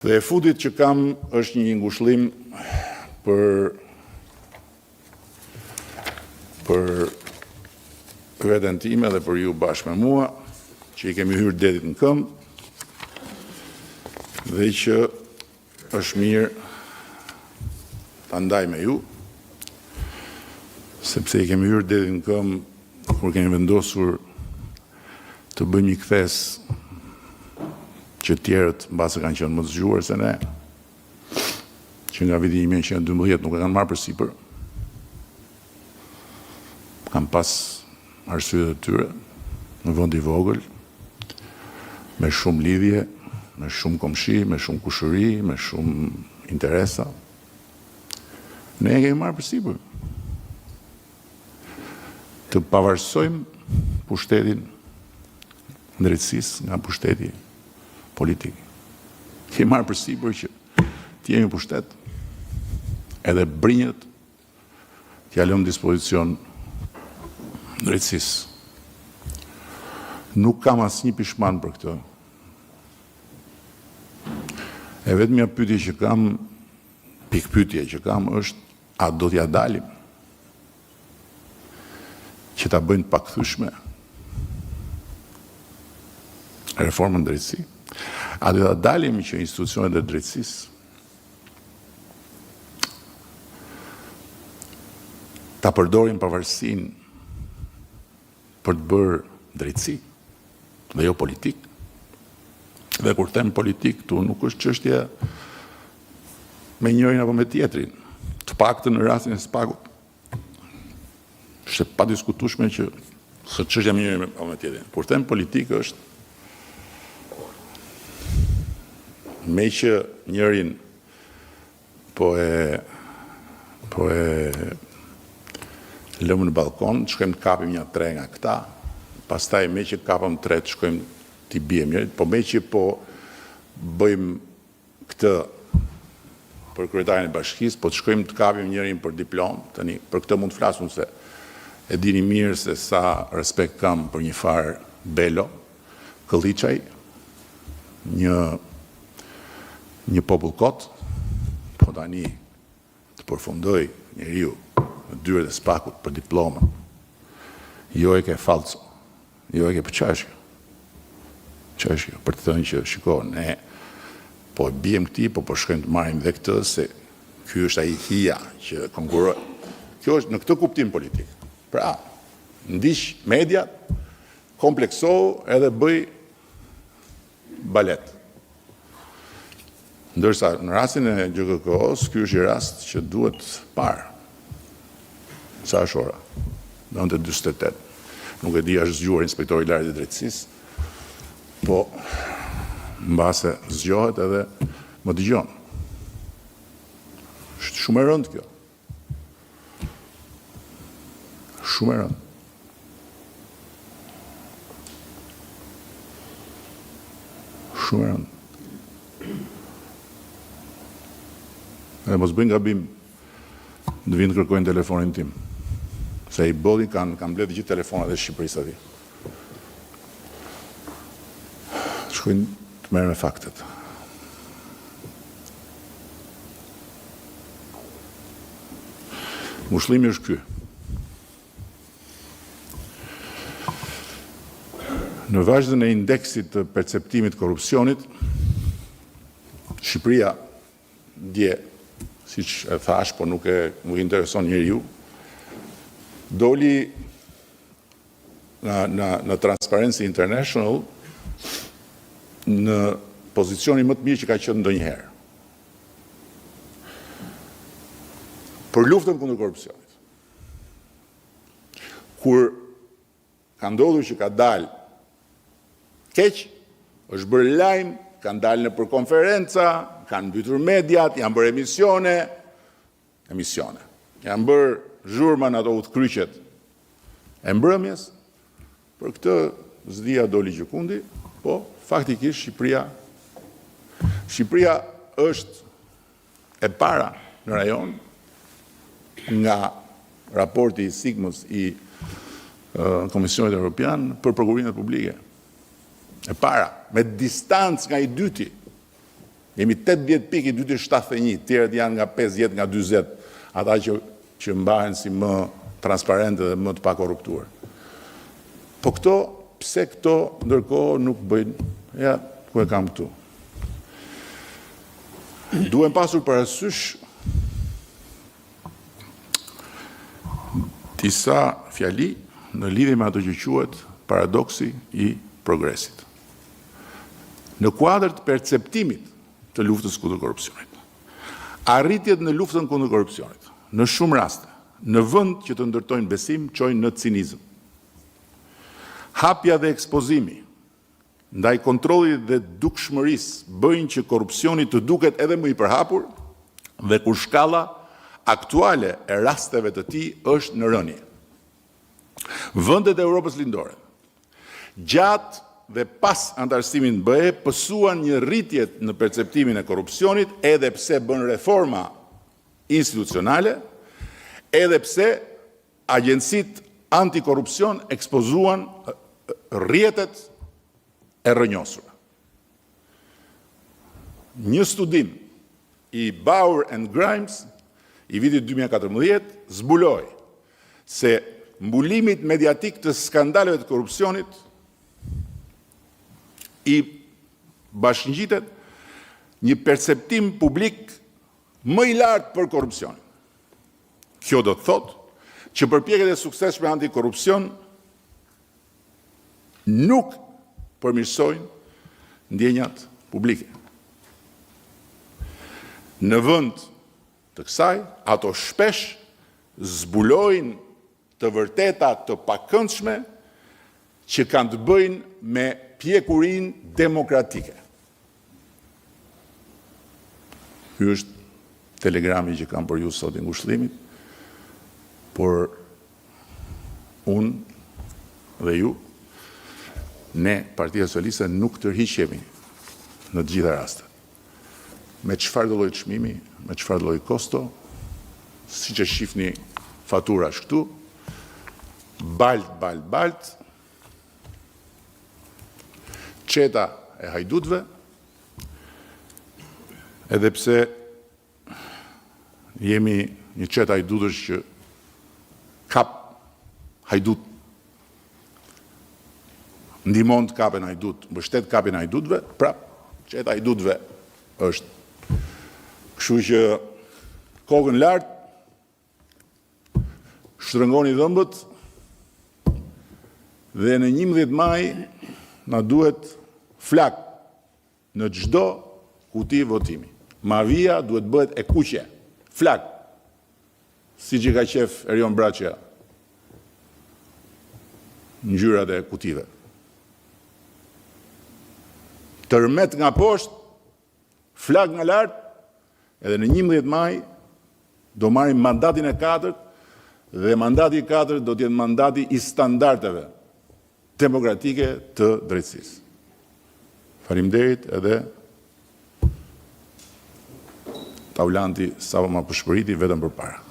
Dhe e fundit që kam është një ngushëllim për veten time dhe për ju bashkë me mua, që i kemi hyrë detit në këmbë dhe që është mirë ta ndaj me ju, sepse i kemi hyrë detit në këmbë kur kemi vendosur të bëjmë një kthes që tjerët mbase kanë qenë më të zgjuar se ne, që nga viti 1912 nuk e kanë marrë përsipër. Kanë pas arsyet e tyre në vend i vogël, me shumë lidhje, me shumë komshi, me shumë kushëri, me shumë interesa. Ne e kemi marrë përsipër. Të pavarësojmë pushtetin drejtësisë nga pushteti politik. Kemi marrë përsipër që të jemi pushtet, edhe brinjët t'ja lëmë dispozicion drejtësisë. Nuk kam asnjë pishman për këtë. E vetmja pyetje që kam, pikpyetje që kam është, a do t'ja dalim që ta bëjnë të pakthyeshme reformën drejtësi? A do t'ja dalim që institucionet e drejtësisë ta përdorin pavarësinë për të bërë drejtësi dhe jo politik? Dhe kur them politik, tu nuk është çështje me njërin apo me tjetrin. Të paktën në rastin e Spakut, është e padiskutueshme që s'është çështja me njërin apo me tjetrin. Kur them politik është me që njërin po e lëmë në balkon, shkojmë të kapim një 3 nga këta, pastaj me që kapëm 3 të shkojmë t'i bijem njërit, po me që po bëjmë këtë për kryetarin e bashkisë, po të shkojmë të kapim njërin për diplom, tani për këtë mund të flasum se e dini mirë se sa respekt kam për një farë Belo, Këlliçaj, një popull kot, po tani të përfundoj njeriu në dyert e Spakut për diplomën. Jo e ke falso, jo e ke pëqashkë. Për të thënë që shiko, ne po e bijem këti, po shkojmë të marrim dhe këtë, se ky është ai hija që konkuroj. Kjo është në këtë kuptim politik. Pra, ndiq mediat, kompleksohu edhe bëj balet. Ndërsa në rastin e GKK-s, ky është i rast që duhet parë. Sa është ora? 9:48. Nuk e di është zgjuar inspektori i lartë i drejtësisë, po mbase zgjohet edhe më dëgjon. Është shumë e rëndë kjo. Shumë e rëndë. Shumë e rëndë. Edhe mos bëjnë gabim në vinë kërkojnë telefonin tim. Se i bolli kanë mbledhë gjithë telefonat e Shqipërisë aty. Shkojnë të merren me faktet. Ngushëllimi është ky. Në vazhdën e indeksit të perceptimit korrupsionit, Shqipëria dje, siç e thash, po nuk intereson njeriu, doli në Transparency International në pozicionin më të mirë që ka qenë ndonjëherë. Për luftën kundër korrupsionit. Kur ka ndodhur që ka dalë keq, është bërë lajm, kanë dalë në për konferenca, kanë mbytur mediat, janë bërë emisione. Janë bërë zhurma në ato udhkryqet e mbrëmjes, për këtë zdia doli gjykundi, po faktikisht Shqipëria është e para në rajon nga raporti i Sigmës i Komisionit Evropian për prokurimet publike. E para, me distancë nga i dyti, Jemi 80 pikë 271, tjerët janë nga 50, nga 40, ata që mbahen si më transparente dhe më të pakorruptuar. Po këto, pse këto ndërkohë nuk bëjnë? Ja, ku e kam këtu. Duhen pasur parasysh disa fjali në lidhje me ato që quhet paradoksi I progresit. Në kuadër të perceptimit të luftës kundër korrupsionit, arritjet në luftën kundër korrupsionit, në shumë raste, në vend që të ndërtojnë besim, çojnë në cinizëm. Hapja dhe ekspozimi ndaj kontrollit dhe dukshmërisë bëjnë që korrupsioni të duket edhe më I përhapur dhe kur shkalla aktuale e rasteve të tij është në rënje. Vendet e Europës lindore, gjatë dhe pas antarësimit në BE, pësuan një rritje në perceptimin e korrupsionit, edhe pse bën reforma institucionale, edhe pse agjencitë antikorrupsion ekspozuan rrjetet e rrënjosura. Një studim I Bauer and Grimes I vitit 2014 zbuloi se mbulimit mediatik të skandaleve të korrupsionit I bashkëngjitet një perceptim publik më I lartë për korrupsionin. Kjo do të thotë që përpjekjet e suksesshme antikorrupsion nuk përmirësojnë ndjenjat publike. Në vend të kësaj, ato shpesh zbulojnë të vërteta të pakëndshme që kanë të bëjnë me pjekurinë demokratike. Ky është telegrami që kam për ju sot I ngushëllimit, por unë dhe ju, ne, Partia Socialiste, nuk tërhiqemi në të gjitha rastet. Me çfarë do lloj çmimi, me çfarë do lloj kosto, siç e shihni fatura është këtu, balt, qeta e hajdutëve, edhe pse jemi një qeta hajdutësh që kap hajdut, ndihmon të kapen hajdut, mbështet kapin hajdutëve, prap, qeta hajdutëve është. Kështu që kokën lart, shtrëngoni dhëmbët dhe në 11 maj na duhet flak në çdo kuti votimi. Mavia duhet bëhet e kuqe, flak, siç I ka qef Erion Braçja në ngjyrat e kutive. Tërmet nga poshtë, flak nga lart, edhe në 11 maj do marrim mandatin e 4 dhe mandati I 4 do të jetë mandati I standardeve demokratike të drejtësisë. Faleminderit edhe Taulanti sa më përshpëriti vetëm përpara.